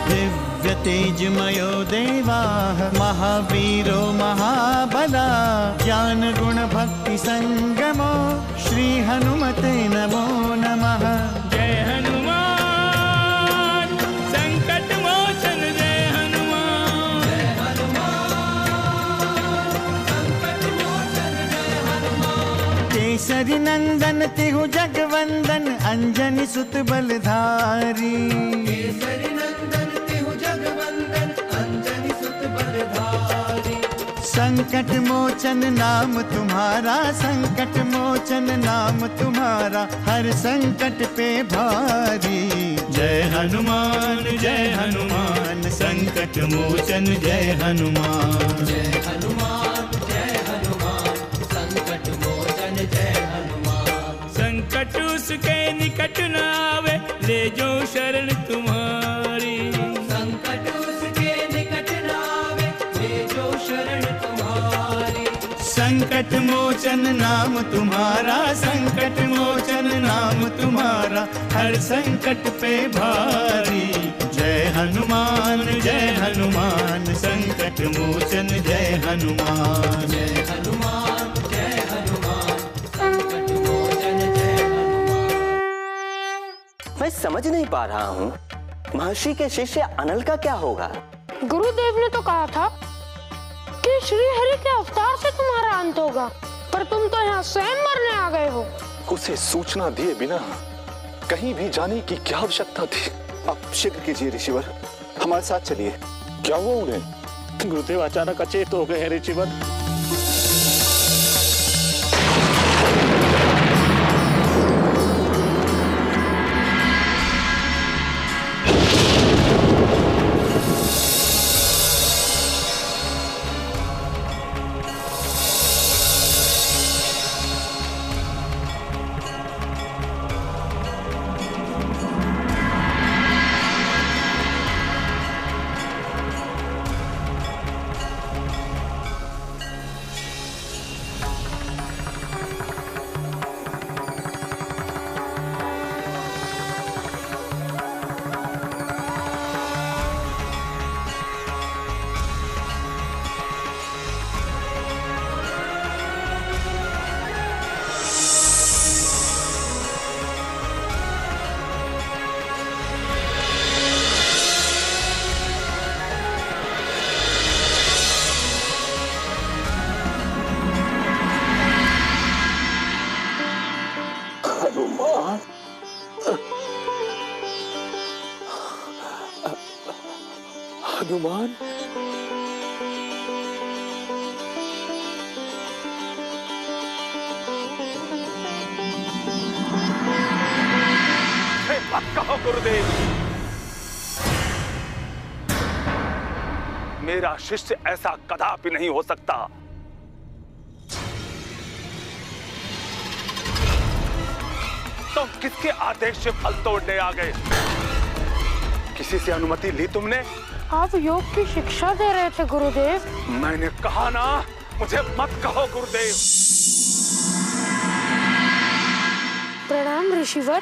दिव्य तेजमयो देवाः महावीरो महाबला ज्ञान गुण भक्ति संगमो श्री हनुमते नमो नमः। जय हनुमान संकट मोचन जय हनुमान। जय हनुमान संकट मोचन जय हनुमान। केसरी नंदन तिहु जगवंदन अंजनी सुत बलधारी। केसरी नंदन तिहु जगवंदन अंजनी सुत बलधारी। संकट मोचन नाम तुम्हारा संकट मोचन नाम तुम्हारा हर संकट पे भारी। जय हनुमान संकट मोचन जय हनुमान। जय हनुमान संकट मोचन जय हनुमान। संकट उसके निकट न आवे ले जो शरण तुम्हारी। संकट उसके निकट न आवे ले जो शरण तुम्हारी। संकट मोचन नाम तुम्हारा संकट मोचन नाम तुम्हारा हर संकट पे भारी। जय हनुमान संकट मोचन जय हनुमान। जय हनुमान संकट मोचन जय हनुमान। मैं समझ नहीं पा रहा हूँ महर्षि के शिष्य अनल का क्या होगा। गुरुदेव ने तो कहा था कि श्री हरि के अवतार से तुम्हारा अंत होगा, पर तुम तो यहाँ स्वयं मरने आ गए हो। उसे सूचना दिए बिना कहीं भी जाने की क्या आवश्यकता थी। आप शीघ्र कीजिए ऋषिवर, हमारे साथ चलिए। क्या हुआ उन्हें? गुरुदेव अचानक अचेत हो गए हैं ऋषिवर। हनुमान मत कहो गुरुदेव, मेरा शिष्य ऐसा कदापि नहीं हो सकता। तुम किसके आदेश से फल तोड़ने आ गए? किसी से अनुमति ली तुमने? आप योग की शिक्षा दे रहे थे गुरुदेव। मैंने कहा ना, मुझे मत कहो गुरुदेव। प्रणाम ऋषिवर।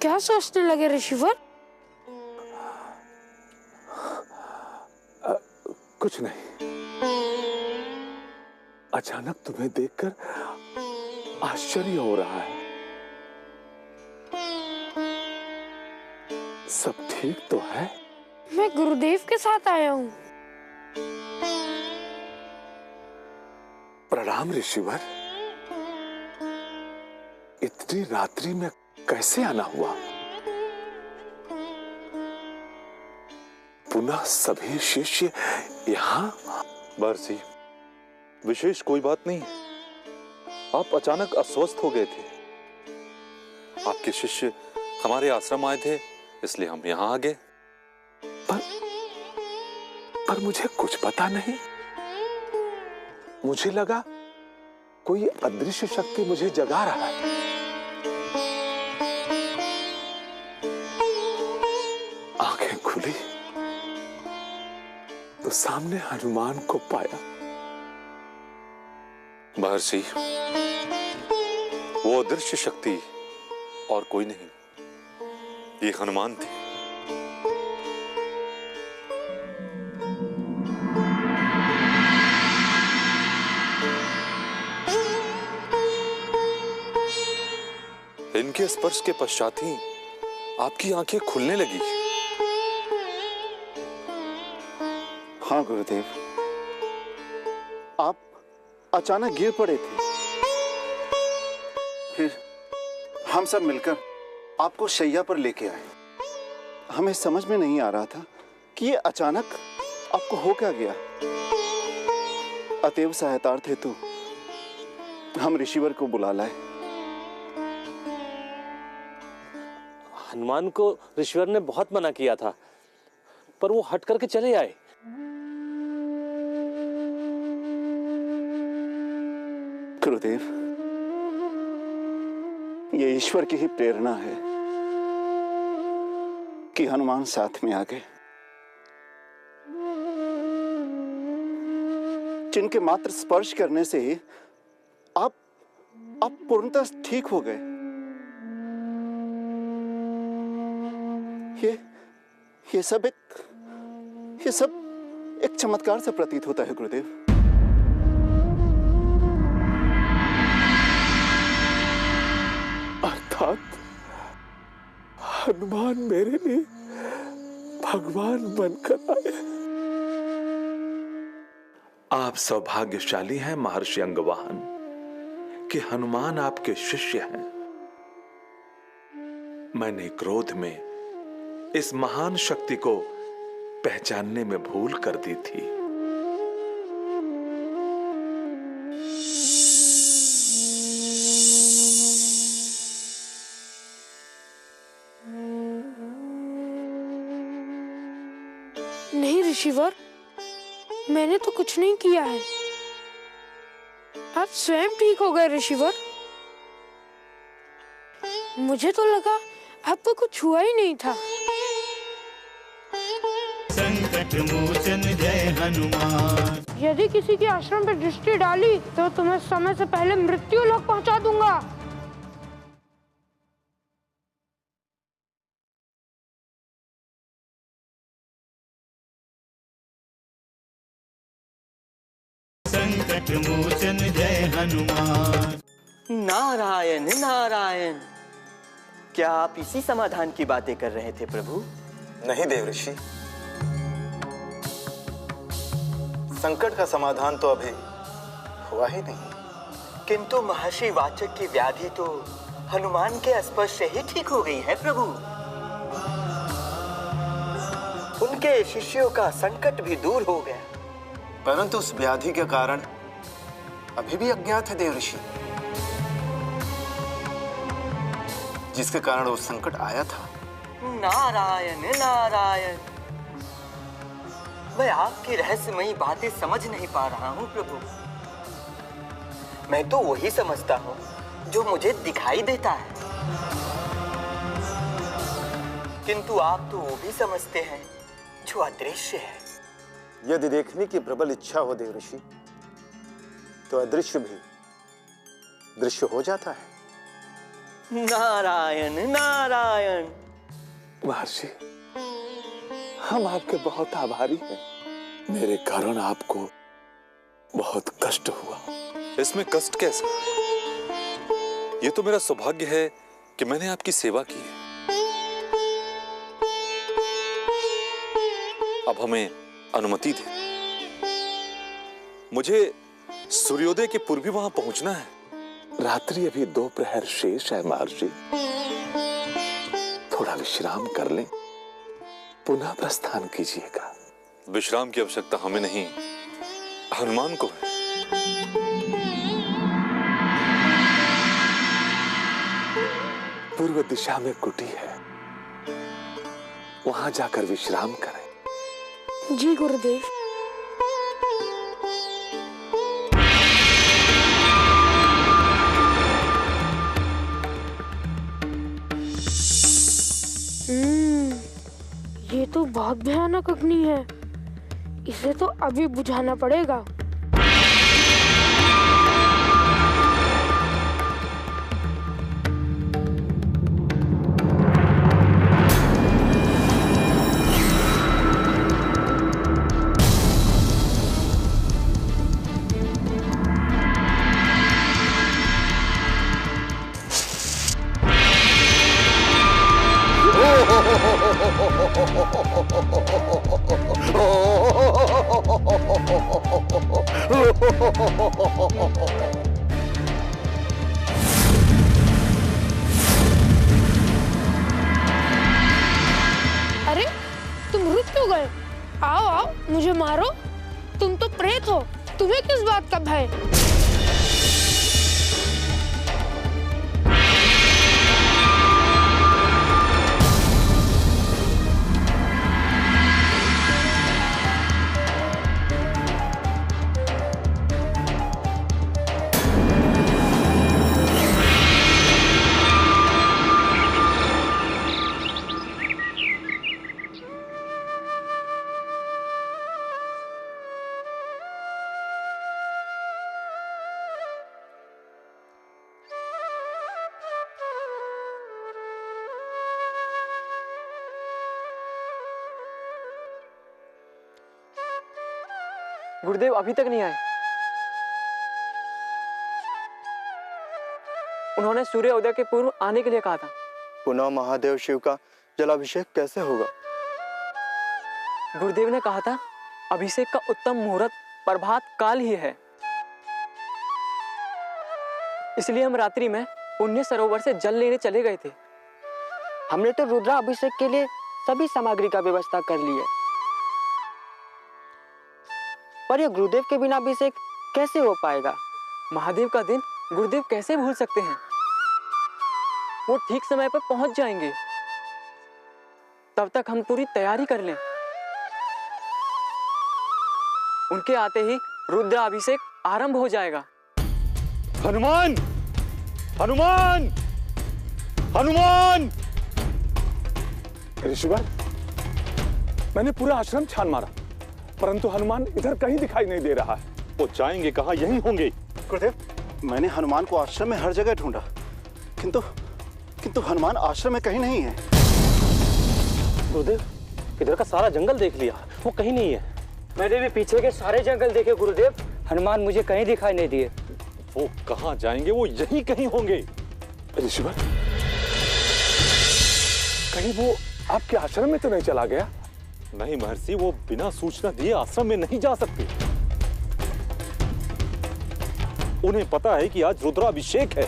क्या सोचने लगे ऋषिवर? कुछ नहीं, अचानक तुम्हें देखकर आश्चर्य हो रहा है। सब ठीक तो है? मैं गुरुदेव के साथ आया हूँ। प्रणाम ऋषिवर। इतनी रात्रि में कैसे आना हुआ? पुनः सभी शिष्य यहाँ? महर्षि, विशेष कोई बात नहीं। आप अचानक अस्वस्थ हो गए थे। आपके शिष्य हमारे आश्रम आए थे, इसलिए हम यहाँ आ गए। पर मुझे कुछ पता नहीं। मुझे लगा कोई अदृश्य शक्ति मुझे जगा रहा है। आंखें खुली तो सामने हनुमान को पाया। महर्षि, वो अदृश्य शक्ति और कोई नहीं, ये हनुमान थे। इनके स्पर्श के पश्चात ही आपकी आंखें खुलने लगी। हाँ गुरुदेव, आप अचानक गिर पड़े थे। फिर हम सब मिलकर आपको शैया पर लेके आए। हमें समझ में नहीं आ रहा था कि ये अचानक आपको हो क्या गया। अतएव सहायतार्थ हेतु हम ऋषिवर को बुला लाए। हनुमान को ऋषिवर ने बहुत मना किया था, पर वो हट करके चले आए। गुरुदेव, ये ईश्वर की ही प्रेरणा है कि हनुमान साथ में आ गए, जिनके मात्र स्पर्श करने से ही आप पूर्णतः ठीक हो गए। ये सब एक चमत्कार से प्रतीत होता है गुरुदेव। अर्थात हनुमान मेरे लिए भगवान बनकर आए। आप सौभाग्यशाली हैं महर्षि अंगवाहन कि हनुमान आपके शिष्य हैं। मैंने क्रोध में इस महान शक्ति को पहचानने में भूल कर दी थी। नहीं ऋषिवर, मैंने तो कुछ नहीं किया है। आप स्वयं ठीक हो गए ऋषिवर। मुझे तो लगा आपको कुछ हुआ ही नहीं था। संकट मोचन जय हनुमान। यदि किसी के आश्रम पर दृष्टि डाली तो तुम्हें समय से पहले मृत्यु लोक पहुंचा दूंगा। संकट मोचन जय हनुमान। नारायण नारायण। क्या आप इसी समाधान की बातें कर रहे थे प्रभु? नहीं देवऋषि, संकट का समाधान तो अभी हुआ ही नहीं। किंतु महर्षि वाचक की व्याधि तो हनुमान के स्पर्श से ही ठीक हो गई है प्रभु। उनके शिष्यों का संकट भी दूर हो गया। परंतु उस व्याधि के कारण अभी भी अज्ञात है देवऋषि, जिसके कारण वो संकट आया था। नारायण नारायण। मैं आपकी रहस्यमयी बातें समझ नहीं पा रहा हूँ प्रभु। मैं तो वही समझता हूँ जो मुझे दिखाई देता है, किंतु आप तो वो भी समझते हैं जो अदृश्य है। यदि देखने की प्रबल इच्छा हो देवऋषि, तो अदृश्य भी दृश्य हो जाता है। नारायण नारायण। महर्षि, हम आपके बहुत आभारी हैं। मेरे कारण आपको बहुत कष्ट हुआ। इसमें कष्ट कैसा? ये तो मेरा सौभाग्य है कि मैंने आपकी सेवा की है। अब हमें अनुमति दे। मुझे सूर्योदय के पूर्व वहां पहुंचना है। रात्रि अभी 2 प्रहर शेष है महर्षि। थोड़ा विश्राम कर लें, पुनः प्रस्थान कीजिएगा। विश्राम की आवश्यकता हमें नहीं, हनुमान को है। पूर्व दिशा में कुटी है, वहां जाकर विश्राम करें। जी गुरुदेव। ये तो बहुत भयानक अग्नि है। इसे तो अभी बुझाना पड़ेगा। अरे तुम रुक क्यों गए? आओ आओ, मुझे मारो। तुम तो प्रेत हो, तुम्हें किस बात का भय? गुरुदेव अभी तक नहीं आए। उन्होंने सूर्य उदय के पूर्व आने के लिए कहा था। पुनः महादेव शिव का जलाभिषेक कैसे होगा? गुरुदेव ने कहा था अभिषेक का उत्तम मुहूर्त प्रभात काल ही है। इसलिए हम रात्रि में पुण्य सरोवर से जल लेने चले गए थे। हमने तो रुद्राभिषेक के लिए सभी सामग्री का व्यवस्था कर ली है, पर यह गुरुदेव के बिना अभिषेक कैसे हो पाएगा? महादेव का दिन गुरुदेव कैसे भूल सकते हैं? वो ठीक समय पर पहुंच जाएंगे। तब तक हम पूरी तैयारी कर लें। उनके आते ही रुद्राभिषेक आरंभ हो जाएगा। हनुमान! हनुमान! हनुमान! ऋषिवर, मैंने पूरा आश्रम छान मारा, परंतु हनुमान इधर कहीं दिखाई नहीं दे रहा है। वो जाएंगे कहाँ? यहीं होंगे। गुरुदेव, मैंने हनुमान को आश्रम में हर जगह ढूंढा, किंतु हनुमान आश्रम में कहीं नहीं है। गुरुदेव, इधर का सारा जंगल देख लिया, वो कहीं नहीं है। मैंने भी पीछे के सारे जंगल देखे गुरुदेव, हनुमान मुझे कहीं दिखाई नहीं दिए। वो कहाँ जाएंगे? वो यहीं कहीं होंगे। ऋषिवर, कहीं वो आपके आश्रम में तो नहीं चला गया? नहीं महर्षि, वो बिना सूचना दिए आश्रम में नहीं जा सकते। उन्हें पता है कि आज रुद्राभिषेक है।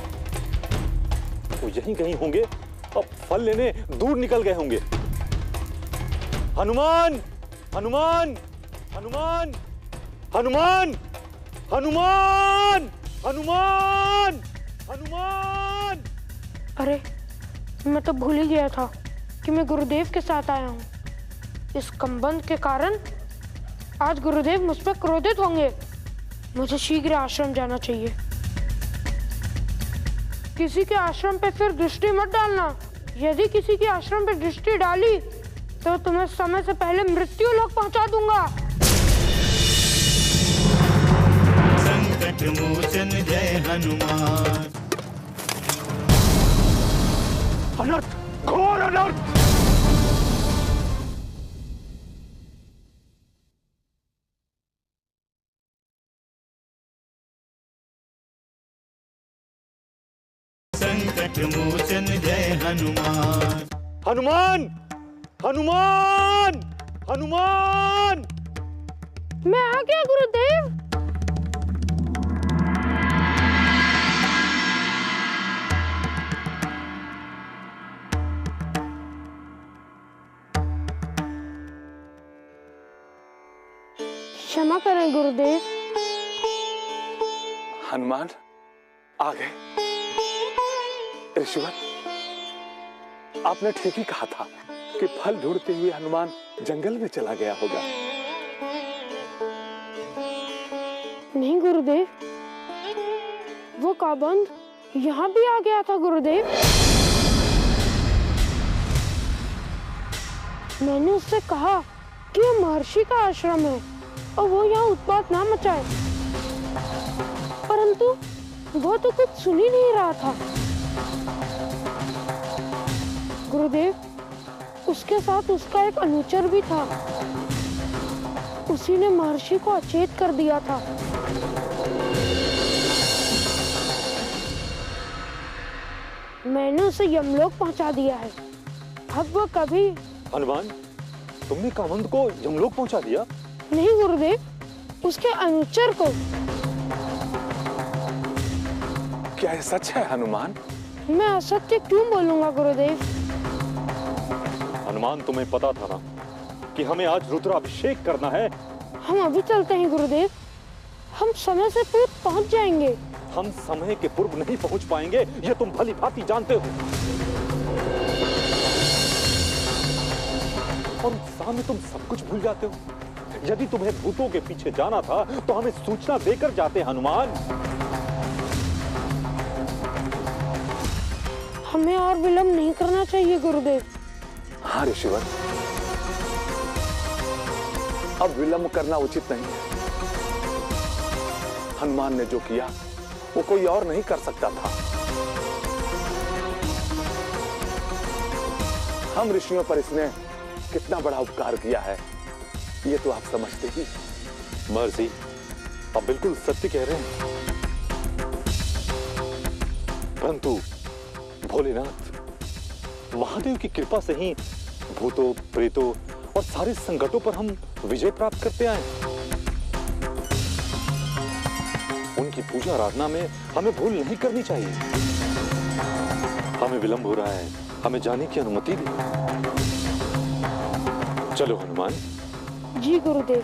वो यहीं कहीं होंगे। अब फल लेने दूर निकल गए होंगे। हनुमान! हनुमान! हनुमान! हनुमान! हनुमान! हनुमान! हनुमान! अरे मैं तो भूल ही गया था कि मैं गुरुदेव के साथ आया हूँ। इस कंबंध के कारण आज गुरुदेव मुझ पर क्रोधित होंगे। मुझे शीघ्र आश्रम जाना चाहिए। किसी के आश्रम पे फिर दृष्टि मत डालना। यदि किसी के आश्रम पे दृष्टि डाली तो तुम्हें समय से पहले मृत्यु लोक पहुंचा दूंगा। संकट मोचन जय हनुमान। अनर्थ, घोर अनर्थ! संकट मोचन जय हनुमान। हनुमान! हनुमान! हनुमान! मैं आ गया गुरुदेव। क्षमा करें गुरुदेव। हनुमान आ गए। ऋषिवर, आपने ठीक ही कहा था कि फल ढूंढते हुए हनुमान जंगल में चला गया होगा। नहीं गुरुदेव, वो काबंद यहाँ भी आ गया था गुरुदेव। मैंने उससे कहा कि यह महर्षि का आश्रम है और वो यहाँ उत्पात ना मचाए, परंतु वो तो कुछ सुन ही नहीं रहा था। गुरुदेव, उसके साथ उसका एक अनुचर भी था। उसी ने महर्षि को अचेत कर दिया था। मैंने उसे यमलोक पहुंचा दिया है। अब वो कभी... हनुमान, तुमने कामंद को यमलोक पहुंचा दिया? नहीं गुरुदेव, उसके अनुचर को। क्या ये सच है हनुमान? मैं असत्य क्यों बोलूंगा गुरुदेव? हनुमान, तुम्हें पता था ना कि हमें आज रुद्राभिषेक करना है। हम अभी चलते हैं गुरुदेव, हम समय से पूर्व पहुंच जाएंगे। हम समय के पूर्व नहीं पहुंच पाएंगे, ये तुम भली भांति जानते हो। और उत्साह में तुम सब कुछ भूल जाते हो। यदि तुम्हें भूतों के पीछे जाना था तो हमें सूचना देकर जाते हनुमान। हमें और विलंब नहीं करना चाहिए गुरुदेव। हाँ ऋषिवर, अब विलंब करना उचित नहीं है। हनुमान ने जो किया वो कोई और नहीं कर सकता था। हम ऋषियों पर इसने कितना बड़ा उपकार किया है ये तो आप समझते ही। महर्षि, आप बिल्कुल सत्य कह रहे हैं, परंतु भोलेनाथ महादेव की कृपा से ही भूतों, प्रेतों और सारे संकटों पर हम विजय प्राप्त करते आए। उनकी पूजा आराधना में हमें भूल नहीं करनी चाहिए। हमें विलंब हो रहा है, हमें जाने की अनुमति दे। चलो हनुमान। जी गुरुदेव।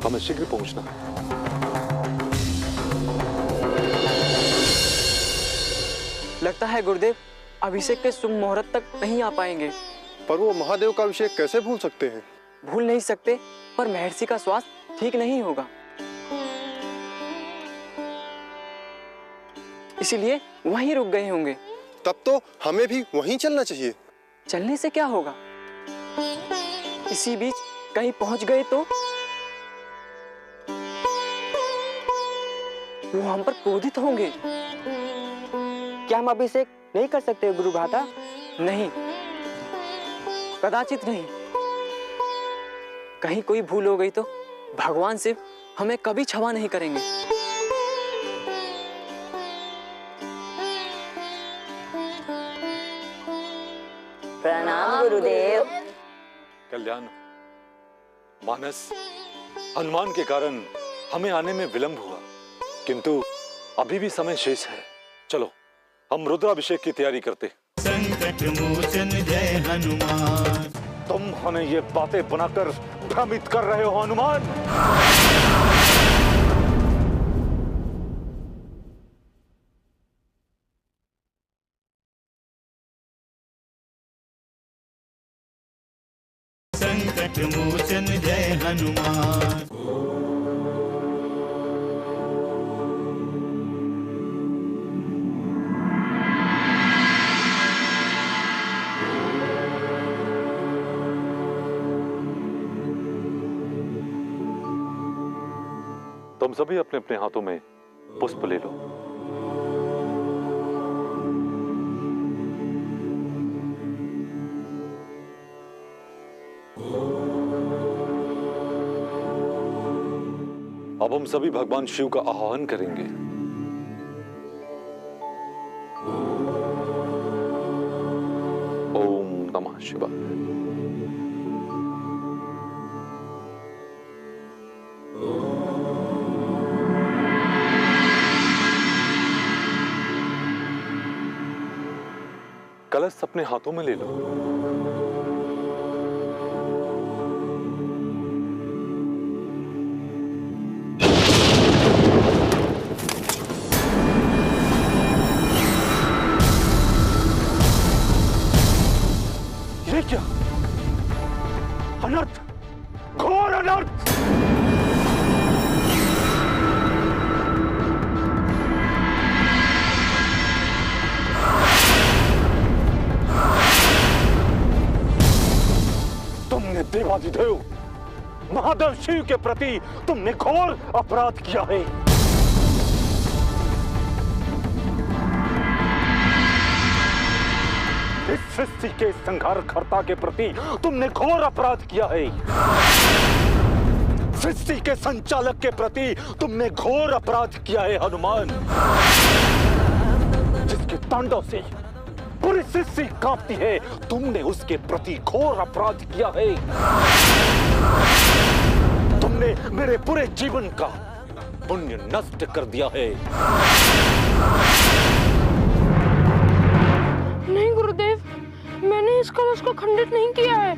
हमें शीघ्र पहुंचना है। लगता है गुरुदेव अभिषेक के शुभ मुहूर्त तक नहीं आ पाएंगे। पर वो महादेव का अभिषेक कैसे भूल सकते हैं? भूल नहीं सकते, पर महर्षि का स्वास्थ्य ठीक नहीं होगा, इसीलिए वहीं रुक गए होंगे। तब तो हमें भी वहीं चलना चाहिए। चलने से क्या होगा? इसी बीच कहीं पहुंच गए तो वो हम पर क्रोधित होंगे। क्या हम अभिषेक नहीं कर सकते गुरु भ्राता? नहीं, कदाचित नहीं। कहीं कोई भूल हो गई तो भगवान शिव हमें कभी क्षमा नहीं करेंगे। प्रणाम गुरुदेव। कल्याण, मानस, हनुमान के कारण हमें आने में विलंब हुआ, किंतु अभी भी समय शेष है। चलो हम रुद्राभिषेक की तैयारी करते। संकट मोचन जय हनुमान। तुम हमें ये बातें बनाकर भ्रमित कर रहे हो हनुमान। संकट मोचन जय हनुमान। तुम सभी अपने अपने हाथों में पुष्प ले लो। अब हम सभी भगवान शिव का आह्वान करेंगे। ओम नमः शिवाय। कलश अपने हाथों में ले लो। ये क्या? अनर्थ, घोर अनर्थ! तुमने देवाधिदेव महादेव शिव के प्रति तुमने घोर अपराध किया है। इस सृष्टि के संहारकर्ता के प्रति तुमने घोर अपराध किया है। सृष्टि के संचालक के प्रति तुमने घोर अपराध किया है हनुमान, जिसके तांडव से पूरी सृष्टि कांपती है। तुमने उसके प्रति घोर अपराध किया है। तुमने तुमने मेरे पूरे जीवन का पुण्य नष्ट कर दिया है। नहीं गुरुदेव, मैंने इस कलश को खंडित नहीं किया है।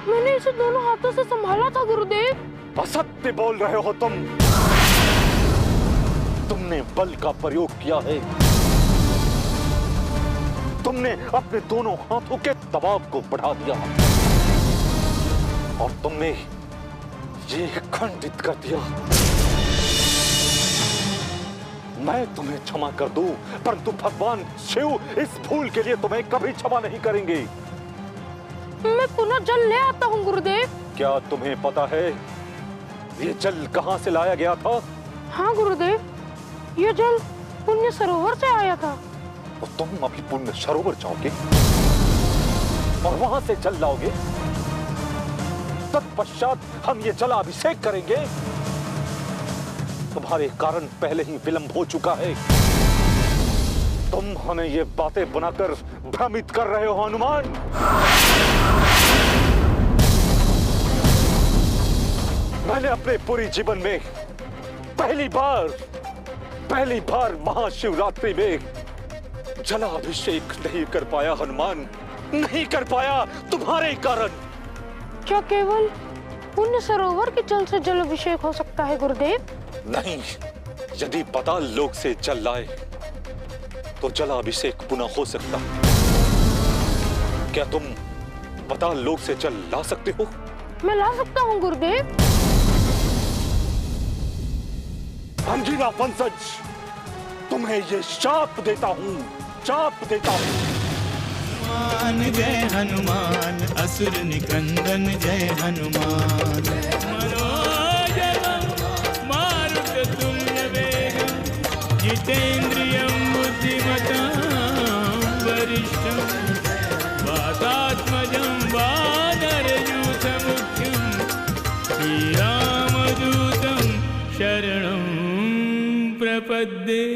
मैंने इसे दोनों हाथों से संभाला था गुरुदेव। असत्य बोल रहे हो तुम। तुमने बल का प्रयोग किया है। तुमने अपने दोनों हाथों के दबाव को बढ़ा दिया और तुमने ये खंडित कर दिया। मैं तुम्हें क्षमा कर दूं, परंतु भगवान शिव इस भूल के लिए तुम्हें कभी क्षमा नहीं करेंगे। मैं पुनः जल ले आता हूँ गुरुदेव। क्या तुम्हें पता है ये जल कहाँ से लाया गया था? हाँ गुरुदेव, ये जल पुण्य सरोवर से आया था। तो तुम अभी पुण्य सरोवर जाओगे और वहां से जल लाओगे। तत्पश्चात हम ये जलाभिषेक करेंगे। तुम्हारे कारण पहले ही विलंब हो चुका है। तुम हमें ये बातें बनाकर भ्रमित कर रहे हो हनुमान। मैंने अपने पूरे जीवन में पहली बार महाशिवरात्रि में जलाभिषेक नहीं कर पाया हनुमान, नहीं कर पाया तुम्हारे कारण। क्या केवल पुण्य सरोवर के जल से जल अभिषेक हो सकता है गुरुदेव? नहीं, यदि पाताल लोक से जल लाए तो जलाभिषेक पुनः हो सकता। क्या तुम पाताल लोक से जल ला सकते हो? मैं ला सकता हूँ गुरुदेव। अंजीरा वंशज, तुम्हें ये शाप देता हूँ। हनुमान जय हनुमान, असुर निकंदन जय हनुमान। मनोजवं मारुततुल्य वेगं, जितेन्द्रियं बुद्धिमतां वरिष्ठं, वातात्मजं वानरयूथमुख्यं, श्रीरामदूतं शरणं प्रपद्ये।